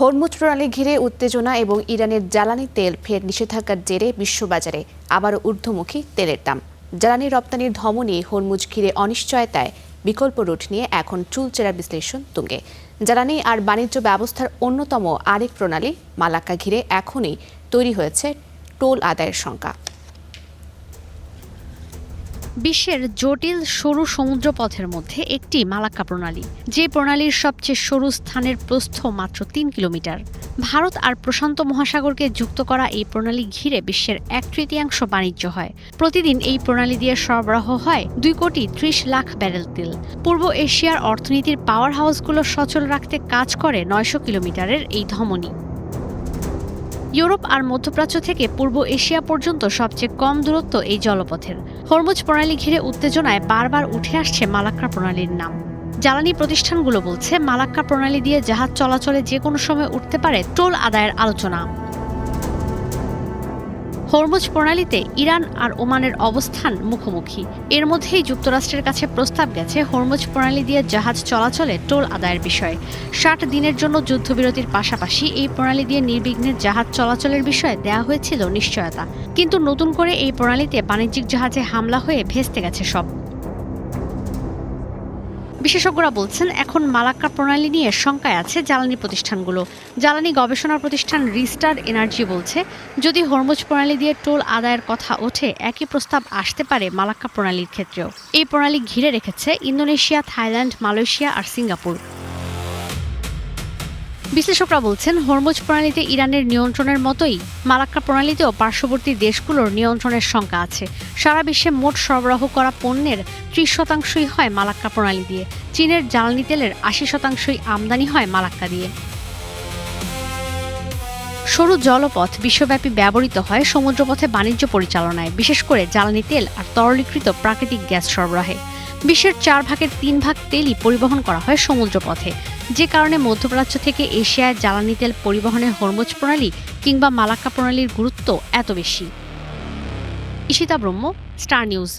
Hormuz প্রণালী ঘিরে উত্তেজনা এবং ইরানের জ্বালানি তেল ফের নিষেধাজ্ঞার জেরে বিশ্ববাজারে আবারও ঊর্ধ্বমুখী তেলের দাম। জ্বালানি রপ্তানির ধমনী হরমুজ ঘিরে অনিশ্চয়তায় বিকল্প রুট নিয়ে এখন চুলচেরা বিশ্লেষণ তুঙ্গে। জ্বালানি আর বাণিজ্য ব্যবস্থার অন্যতম আরেক প্রণালী মালাক্কা ঘিরে এখনই তৈরি হয়েছে টোল আদায়ের শঙ্কা। বিশ্বের জটিল সরু সমুদ্রপথের মধ্যে একটি মালাক্কা প্রণালী, যে প্রণালীর সবচেয়ে সরু স্থানের প্রস্থ মাত্র ৩ কিলোমিটার। ভারত আর প্রশান্ত মহাসাগরকে যুক্ত করা এই প্রণালী ঘিরে বিশ্বের ১/৩ বাণিজ্য হয়। প্রতিদিন এই প্রণালী দিয়ে সরবরাহ হয় ২,৩০,০০,০০০ ব্যারেল তেল। পূর্ব এশিয়ার অর্থনীতির পাওয়ার হাউসগুলো সচল রাখতে কাজ করে ৯০০ কিলোমিটারের এই ধমনী। ইউরোপ আর মধ্যপ্রাচ্য থেকে পূর্ব এশিয়া পর্যন্ত সবচেয়ে কম দূরত্ব এই জলপথের। হরমুজ প্রণালী ঘিরে উত্তেজনায় বারবার উঠে আসছে মালাক্কা প্রণালীর নাম। জ্বালানি প্রতিষ্ঠানগুলো বলছে, মালাক্কা প্রণালী দিয়ে জাহাজ চলাচলে যে কোনো সময় উঠতে পারে টোল আদায়ের আলোচনা। হরমুজ প্রণালীতে ইরান আর ওমানের অবস্থান মুখোমুখি। এর মধ্যেই যুক্তরাষ্ট্রের কাছে প্রস্তাব গেছে হরমুজ প্রণালী দিয়ে জাহাজ চলাচলে টোল আদায়ের বিষয়ে। ৬০ দিনের জন্য যুদ্ধবিরতির পাশাপাশি এই প্রণালী দিয়ে নির্বিঘ্নে জাহাজ চলাচলের বিষয়ে দেয়া হয়েছিল নিশ্চয়তা। কিন্তু নতুন করে এই প্রণালীতে বাণিজ্যিক জাহাজে হামলা হয়ে ভেস্তে গেছে সব। বিশেষজ্ঞরা বলছেন, এখন মালাক্কা প্রণালী নিয়ে শঙ্কায় আছে জ্বালানি প্রতিষ্ঠানগুলো। জ্বালানি গবেষণা প্রতিষ্ঠান রিস্টার এনার্জি বলছে, যদি হরমুজ প্রণালী দিয়ে টোল আদায়ের কথা ওঠে, একই প্রস্তাব আসতে পারে মালাক্কা প্রণালীর ক্ষেত্রেও। এই প্রণালী ঘিরে রেখেছে ইন্দোনেশিয়া, থাইল্যান্ড, মালয়েশিয়া আর সিঙ্গাপুর। বিশ্লেষকরা বলছেন, হরমুজ প্রণালীতে ইরানের নিয়ন্ত্রণের মতোই মালাক্কা প্রণালীতেও পার্শ্ববর্তী দেশগুলোর নিয়ন্ত্রণের শঙ্কা আছে। সারা বিশ্বে মোট সরবরাহ করা পণ্যের ৩০% হয় মালাক্কা প্রণালী দিয়ে। চীনের জ্বালানি তেলের ৮০% আমদানি হয় মালাক্কা দিয়ে। সরু জলপথ বিশ্বব্যাপী ব্যবহৃত হয় সমুদ্রপথে বাণিজ্য পরিচালনায়, বিশেষ করে জ্বালানি তেল আর তরলীকৃত প্রাকৃতিক গ্যাস সরবরাহে। বিশ্বের ৪/৩ তেলই পরিবহন করা হয় সমুদ্রপথে, যে কারণে মধ্যপ্রাচ্য থেকে এশিয়ায় জ্বালানি তেল পরিবহনে হরমুজ প্রণালী কিংবা মালাক্কা প্রণালীর গুরুত্ব এত বেশি। ঈশিতা ব্রহ্ম, স্টার নিউজ।